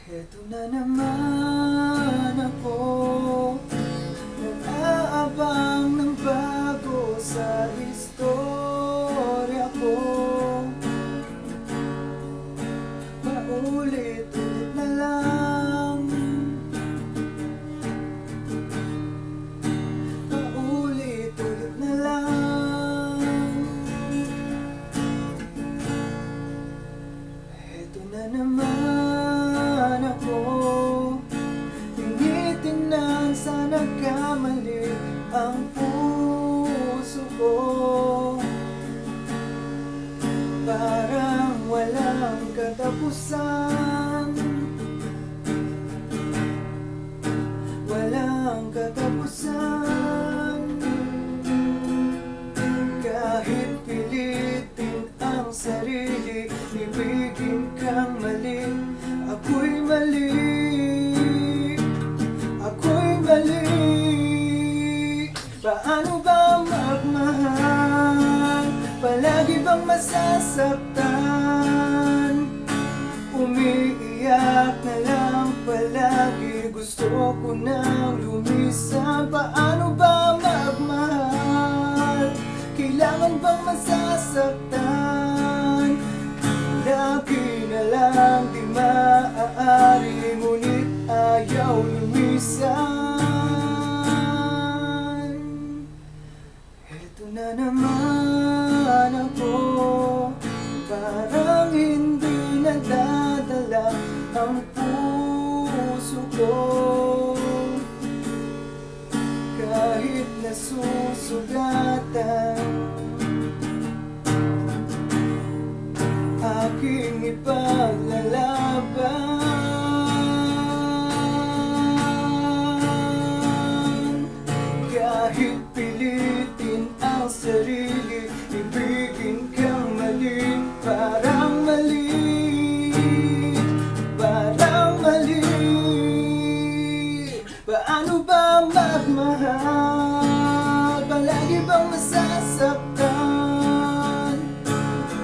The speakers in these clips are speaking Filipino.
Eto na naman ako, nag-aabang ng bago sa istorya ko. Paulit-ulit na lang, paulit-ulit na lang. Eto na naman ako, tinitingnan sa nagkamali ang puso ko. Parang walang katapusan, walang katapusan. Kahit pilitin ang sarili, ibigin kang mali. Ako'y mali, ako'y mali. Paano ba magmahal? Palagi bang masasaktan? Umiiyak na lang palagi, gusto ko nang lumisan. Paano ba magmahal? Kailangan bang masasaktan? Lagi na lang di maaari, ngunit ayaw lumisan. Eto na naman ako, parang hindi nadadala ang puso ko. Kahit nasusugatan, aking ipaglalaban. Kahit pilitin ang sarili, ibigin kang mali. Parang mali, parang mali. Paano ba magmahal? Palagi bang masasaktan?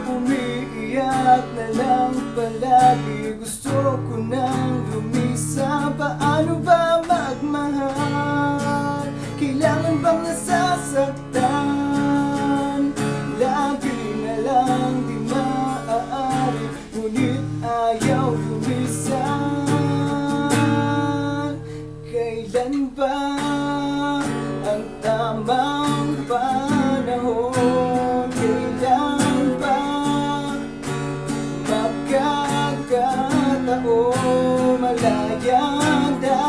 Umiiyak na lang palagi, gusto ko nang lumisan. Paano ba magmahal? Kailangan bang nasasaktan? Lagi na lang di maaari, ngunit ayaw lumisan. Kailan ba ang tamang panahon? Kailan ba magkakataon? Malaya na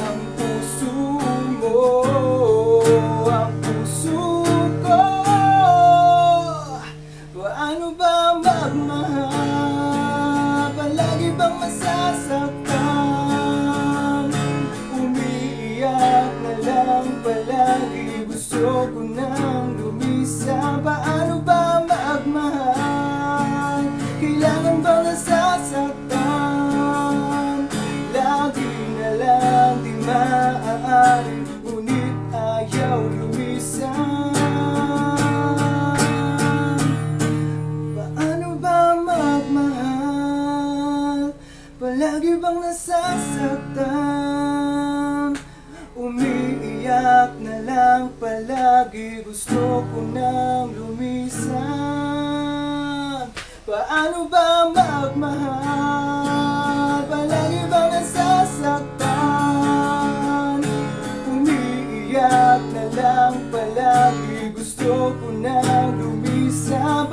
ang puso mo, ang puso ko. Paano ba magmahal? Palagi bang masasaktan? Umiiyak na lang palagi, gusto ko nang lumisan. Paano ba magmahal? Kailangan bang nasasaktan? Lagi na lang di maaari, ngunit ayaw lumisan. Paano ba magmahal? Palagi bang nasasaktan? Umiiyak na lang palagi, gusto ko nang lumisan. Paano ba magmahal? Palagi bang nasasaktan? Umiiyak na lang palagi, gusto ko nang lumisan.